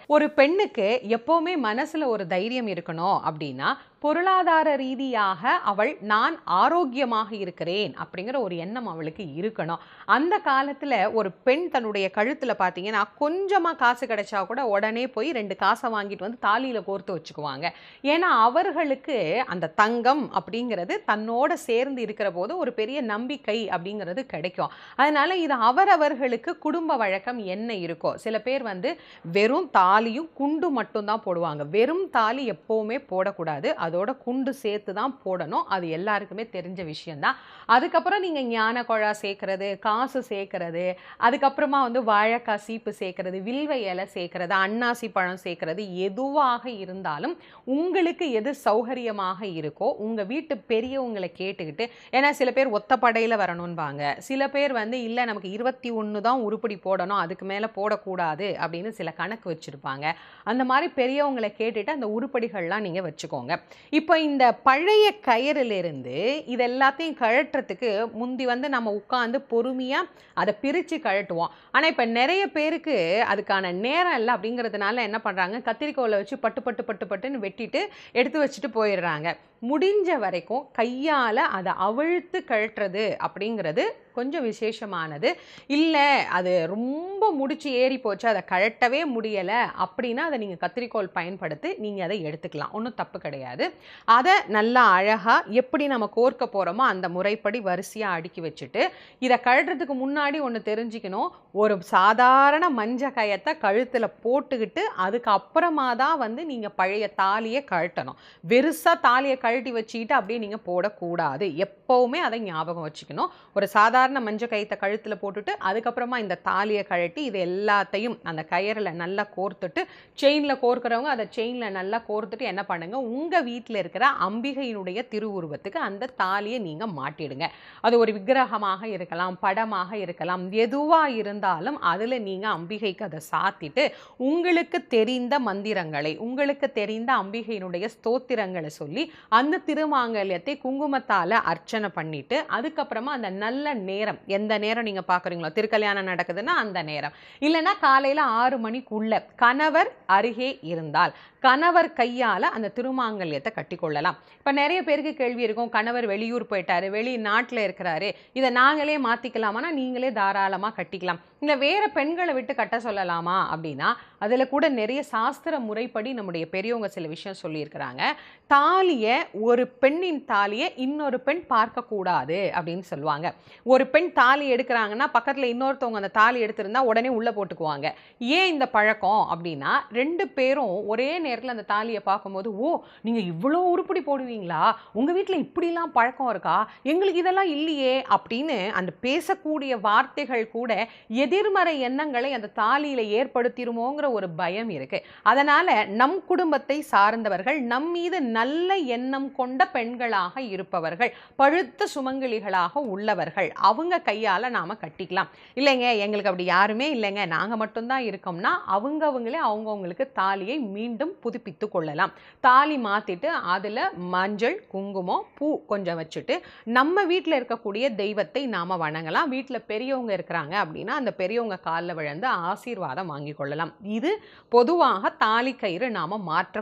ஒரு பெண்ணுக்கு எப்பவுமே மனசுல ஒரு தைரியம் இருக்கணும் அப்படின்னா, பொருளாதார ரீதியாக அவள் நான் ஆரோக்கியமாக இருக்கிறேன் அப்படிங்கிற ஒரு எண்ணம் அவளுக்கு இருக்கணும். அந்த காலத்துல ஒரு பெண் தன்னுடைய கழுத்துல பார்த்தீங்கன்னா, கொஞ்சமா காசு கிடைச்சா கூட உடனே போய் 2 காச வாங்கிட்டு வந்து தாலியில கோர்த்து வச்சுக்குவாங்க. ஏன்னா, அவர்களுக்கு அந்த தங்கம் அப்படிங்கிறது தன்னோட சேர்ந்து இருக்கிற போது ஒரு பெரிய நம்பிக்கை அப்படிங்கிறது கிடைக்கும். அதனால இது அவரவர்களுக்கு குடும்ப வழக்கம் என்ன இருக்கோ, சில பேர் வந்து வெறும் தாலியும் குண்டு மட்டும் தான் போடுவாங்க. வெறும் தாலி எப்பவுமே போடக்கூடாது. அதோட குண்டு சேர்த்து தான் போடணும். அது எல்லாருக்குமே தெரிஞ்ச விஷயம் தான். அதுக்கப்புறம் நீங்க ஞான கொழா சேர்க்கிறது, காசு சேர்க்கிறது, அதுக்கப்புறமா வந்து வாழைக்காய் சீப்பு சேர்க்கிறது, வில்வ இலை சேர்க்கிறது, அன்னாசி பழம் சேர்க்கிறது, எதுவாக இருந்தாலும் உங்களுக்கு எது சௌகரியமாக இருக்கோ, உங்க வீட்டு பெரியவங்களை கேட்டுக்கிட்டு, ஏன்னா சில பேர் ஒத்தப்படையில வரணும்பாங்க. சில பேர் வந்து இல்ல நமக்கு 21 தான் உருப்படி போடணும், அதுக்கு மேல போடக்கூடாது அப்படின்னு சில கணக்கு வச்சிருப்பாங்க. அந்த மாதிரி பெரியவங்களை கேட்டுட்டு அந்த உருப்படிகள்லாம் நீங்க வச்சுக்கோங்க. இப்போ இந்த பழைய கயிறிலிருந்து இது எல்லாத்தையும் கழட்டுறதுக்கு முந்தி வந்து நம்ம உட்காந்து பொறுமையா அதை பிரித்து கழட்டுவோம். ஆனால் இப்போ நிறைய பேருக்கு அதுக்கான நேரம் இல்லை அப்படிங்கிறதுனால என்ன பண்ணுறாங்க, கத்திரிக்கோலை வச்சு பட்டு பட்டு பட்டு பட்டுன்னு வெட்டிட்டு எடுத்து வச்சுட்டு போயிடுறாங்க. முடிஞ்ச வரைக்கும் கையால் அதை அவிழ்த்து கழட்டுறது அப்படிங்கிறது கொஞ்சம் விசேஷமானது. இல்லை அது ரொம்ப முடிச்சு ஏறி போச்சு, அதை கழட்டவே முடியலை அப்படின்னா அதை நீங்கள் கத்திரிக்கோல் பயன்படுத்தி நீங்கள் அதை எடுத்துக்கலாம். ஒன்றும் தப்பு கிடையாது. அதை நல்லா அழகாக எப்படி நம்ம கோர்க்க போகிறோமோ அந்த முறைப்படி வரிசையாக அடுக்கி வச்சுட்டு, இதை கழட்டுறதுக்கு முன்னாடி ஒன்று தெரிஞ்சுக்கணும். ஒரு சாதாரண மஞ்ச கயத்தை கழுத்தில் போட்டுக்கிட்டு அதுக்கப்புறமா தான் வந்து நீங்கள் பழைய தாலியை கழட்டணும். வெறுசாக தாலியை கழட்டி வச்சுக்கிட்டு அப்படியே நீங்கள் போடக்கூடாது. எப்போவுமே அதை ஞாபகம் வச்சுக்கணும். ஒரு சாதாரண மஞ்ச கயித்தை கழுத்தில் போட்டுட்டு அதுக்கப்புறமா இந்த தாலியை கழட்டி இது எல்லாத்தையும் அந்த கயிறில் நல்லா கோர்த்துட்டு, செயினில் கோர்க்கிறவங்க அதை செயினில் நல்லா கோர்த்துட்டு என்ன பண்ணுங்க, உங்கள் வீட்டில் இருக்கிற அம்பிகையினுடைய திருவுருவத்துக்கு அந்த தாலியை நீங்கள் மாட்டிடுங்க. அது ஒரு விக்கிரகமாக இருக்கலாம், படமாக இருக்கலாம், எதுவாக இருந்தாலும் அதில் நீங்கள் அம்பிகைக்கு அதை சாத்திட்டு உங்களுக்கு தெரிந்த மந்திரங்களை, உங்களுக்கு தெரிந்த அம்பிகையினுடைய ஸ்தோத்திரங்களை சொல்லி அந்த திருமாங்கல்யத்தை குங்குமத்தால் அர்ச்சனை பண்ணிட்டு, அதுக்கப்புறமா அந்த நல்ல நேரம், எந்த நேரம் நீங்கள் பார்க்குறீங்களோ, திருக்கல்யாணம் நடக்குதுன்னா அந்த நேரம், இல்லைன்னா காலையில் 6 மணிக்குள்ள கணவர் அருகே இருந்தால் கணவர் கையால் அந்த திருமாங்கல்யத்தை கட்டிக்கொள்ளலாம். இப்போ நிறைய பேருக்கு கேள்வி இருக்கும், கணவர் வெளியூர் போயிட்டாரு, வெளிநாட்டில் இருக்கிறாரு, இதை நாங்களே மாற்றிக்கலாமான்னா நீங்களே தாராளமாக கட்டிக்கலாம். இல்லை வேறு பெண்களை விட்டு கட்ட சொல்லலாமா அப்படின்னா அதில் கூட நிறைய சாஸ்திர முறைப்படி நம்முடைய பெரியவங்க சில விஷயம் சொல்லியிருக்கிறாங்க. தாலியை, ஒரு பெண்ணின் தாலியை இன்னொரு பெண் பார்க்கக்கூடாது அப்படின்னு சொல்லுவாங்க. ஒரு பெண் தாலி எடுக்கிறாங்கன்னா பக்கத்தில் இன்னொருத்தவங்க அந்த தாலி எடுத்திருந்தா உடனே உள்ளே போட்டுக்குவாங்க. ஏன் இந்த பழக்கம் அப்படின்னா, 2 பேரும் ஒரே நேரத்தில் அந்த தாலியை பார்க்கும்போது, ஓ நீங்கள் இவ்வளோ உருப்படி போடுவீங்களா, உங்கள் வீட்டில் இப்படிலாம் பழக்கம் இருக்கா, எங்களுக்கு இதெல்லாம் இல்லையே அப்படின்னு அந்த பேசக்கூடிய வார்த்தைகள் கூட எதிர்மறை எண்ணங்களை அந்த தாலியில் ஏற்படுத்திடுமோங்கிற ஒரு பயம் இருக்கு. அதனால நம் குடும்பத்தை சார்ந்தவர்கள், நம் மீது நல்ல எண்ணம் கொண்ட பெண்களாக இருப்பவர்கள், பழுத்த சுமங்கலிகளாக உள்ளவர்கள், அவங்க கையால் நாம் கட்டிக்கலாம். இல்லைங்க எங்களுக்கு அப்படி யாருமே இல்லைங்க, நாங்கள் மட்டும்தான் இருக்கோம்னா அவங்களே அவங்கவுங்களுக்கு தாலியை மீண்டும் புதுப்பித்து கொள்ளலாம். தாலி மாற்றிட்டு அதில் மஞ்சள், குங்குமம், பூ கொஞ்சம் வச்சுட்டு நம்ம வீட்டில் இருக்கக்கூடிய தெய்வத்தை நாம் வணங்கலாம். வீட்டில் பெரியவங்க இருக்கிறாங்க அப்படின்னா அந்த பெரியவங்க காலில் விழுந்து ஆசீர்வாதம் வாங்கி கொள்ளலாம். இது பொதுவாக தாலி கயிறு நாம் மாற்ற